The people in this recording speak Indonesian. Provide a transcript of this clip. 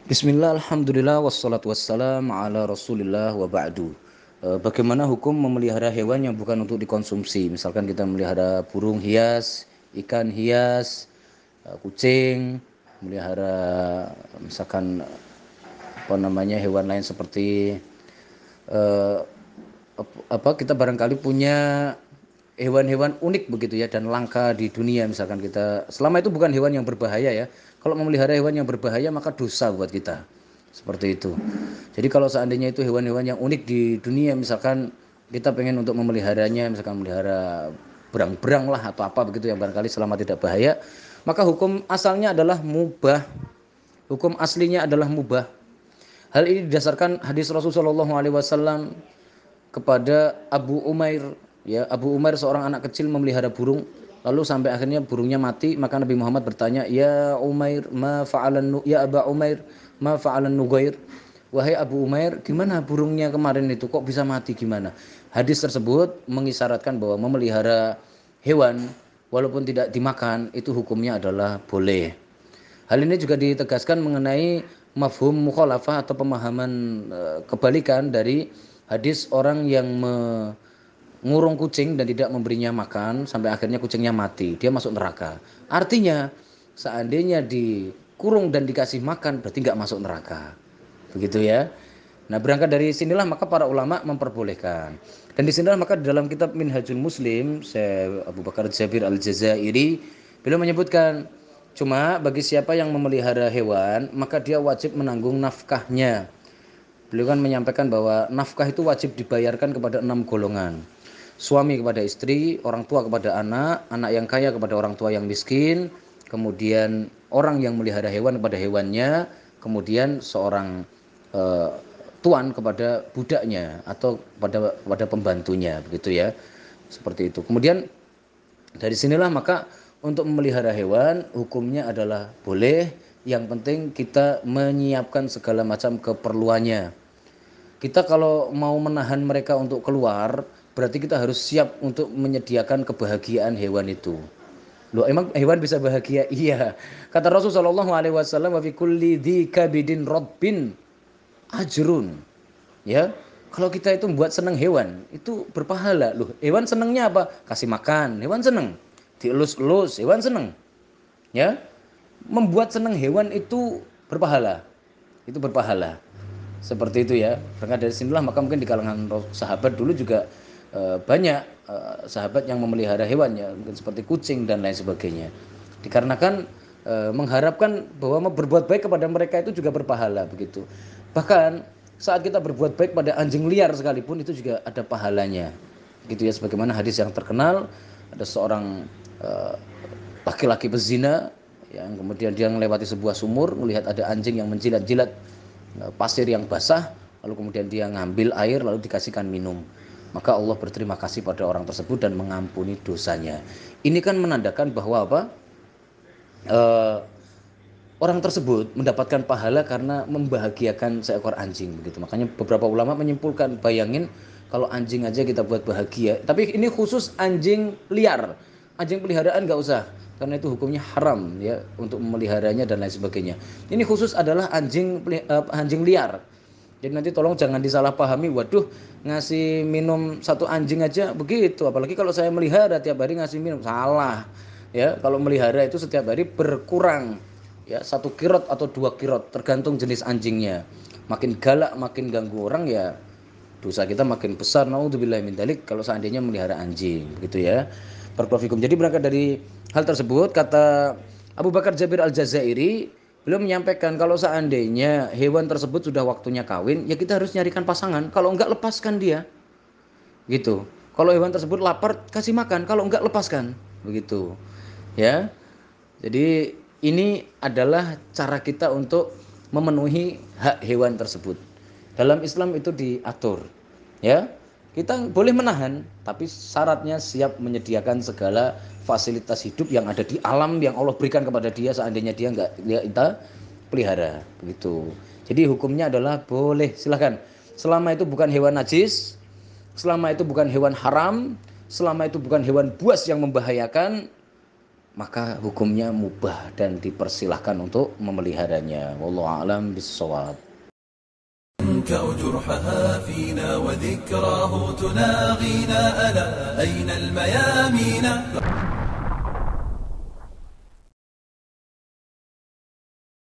Bismillah, alhamdulillah, wassalatu wassalam ala rasulillah wa ba'du. Bagaimana hukum memelihara hewan yang bukan untuk dikonsumsi? Misalkan kita melihara burung hias, ikan hias, kucing, melihara misalkan hewan lain seperti eh, kita barangkali punya hewan-hewan unik begitu ya dan langka di dunia, misalkan kita selama itu bukan hewan yang berbahaya ya. Kalau memelihara hewan yang berbahaya maka dosa buat kita. Seperti itu. Jadi kalau seandainya itu hewan-hewan yang unik di dunia, misalkan kita pengen untuk memeliharanya, misalkan melihara berang-berang lah atau apa begitu yang barangkali selama tidak bahaya, maka hukum asalnya adalah mubah. Hukum aslinya adalah mubah. Hal ini didasarkan hadis Rasulullah SAW kepada Abu Umair, ya. Abu Umair seorang anak kecil memelihara burung, lalu sampai akhirnya burungnya mati, maka Nabi Muhammad bertanya, "Ya Umair, ma fa'alan ya Aba Umair, ma fa'alan Nugair?" Wahai Abu Umair, gimana burungnya kemarin itu kok bisa mati gimana? Hadis tersebut mengisyaratkan bahwa memelihara hewan walaupun tidak dimakan itu hukumnya adalah boleh. Hal ini juga ditegaskan mengenai mafhum mukhalafah atau pemahaman kebalikan dari hadis orang yang mengurung kucing dan tidak memberinya makan sampai akhirnya kucingnya mati, dia masuk neraka. Artinya seandainya dikurung dan dikasih makan berarti nggak masuk neraka. Begitu ya. Nah, berangkat dari sinilah maka para ulama memperbolehkan. Dan di sinilah maka di dalam kitab Minhajul Muslim, Syekh Abu Bakar Jabir Al-Jazairi, beliau menyebutkan, cuma bagi siapa yang memelihara hewan, maka dia wajib menanggung nafkahnya. Beliau kan menyampaikan bahwa nafkah itu wajib dibayarkan kepada 6 golongan. Suami kepada istri, orang tua kepada anak, anak yang kaya kepada orang tua yang miskin, kemudian orang yang melihara hewan kepada hewannya, kemudian seorang eh, tuan kepada budaknya atau kepada pembantunya, begitu ya. Seperti itu. Kemudian dari sinilah maka untuk memelihara hewan hukumnya adalah boleh, yang penting kita menyiapkan segala macam keperluannya. Kita kalau mau menahan mereka untuk keluar, berarti kita harus siap untuk menyediakan kebahagiaan hewan itu. Loh, emang hewan bisa bahagia? Iya. Kata Rasulullah SAW, "Wa fi kulli dzikabidin rabbin ajrun." Ya. Kalau kita itu membuat senang hewan, itu berpahala. Loh, hewan senangnya apa? Kasih makan, hewan senang. Dielus-elus, hewan senang. Ya. Membuat senang hewan itu berpahala. Itu berpahala. Seperti itu ya. Berangkat dari sinilah maka mungkin di kalangan sahabat dulu juga banyak sahabat yang memelihara hewan ya, mungkin seperti kucing dan lain sebagainya. Dikarenakan mengharapkan bahwa berbuat baik kepada mereka itu juga berpahala begitu. Bahkan saat kita berbuat baik pada anjing liar sekalipun itu juga ada pahalanya. Gitu ya, sebagaimana hadis yang terkenal, ada seorang eh, laki-laki pezina yang kemudian dia melewati sebuah sumur, melihat ada anjing yang menjilat-jilat pasir yang basah, lalu kemudian dia ngambil air lalu dikasihkan minum. Maka Allah berterima kasih pada orang tersebut dan mengampuni dosanya. Ini kan menandakan bahwa apa? Eh, Orang tersebut mendapatkan pahala karena membahagiakan seekor anjing begitu. Makanya beberapa ulama menyimpulkan, bayangin kalau anjing aja kita buat bahagia, tapi ini khusus anjing liar. Anjing peliharaan nggak usah, karena itu hukumnya haram ya untuk memeliharanya dan lain sebagainya. Ini khusus adalah anjing liar. Jadi nanti tolong jangan disalahpahami, waduh ngasih minum satu anjing aja begitu, apalagi kalau saya melihara tiap hari ngasih minum, salah. Ya, kalau melihara itu setiap hari berkurang ya 1 kirot atau 2 kirot tergantung jenis anjingnya. Makin galak makin ganggu orang ya dosa kita makin besar, naudzubillah min dzalik, kalau seandainya melihara anjing begitu ya. Barakallahu. Jadi berangkat dari hal tersebut kata Abu Bakar Jabir Al-Jazairi, beliau menyampaikan kalau seandainya hewan tersebut sudah waktunya kawin ya kita harus nyarikan pasangan, kalau enggak lepaskan dia gitu. Kalau hewan tersebut lapar kasih makan, kalau enggak lepaskan begitu ya. Jadi ini adalah cara kita untuk memenuhi hak hewan tersebut. Dalam Islam itu diatur. Ya. Kita boleh menahan, tapi syaratnya siap menyediakan segala fasilitas hidup yang ada di alam yang Allah berikan kepada dia seandainya dia enggak dia kita pelihara, begitu. Jadi hukumnya adalah boleh, silahkan. Selama itu bukan hewan najis, selama itu bukan hewan haram, selama itu bukan hewan buas yang membahayakan, maka hukumnya mubah dan dipersilahkan untuk memeliharanya. Wallahu a'lam bishawab. جرحها فينا وذكراه تناغينا ألا أين الميامين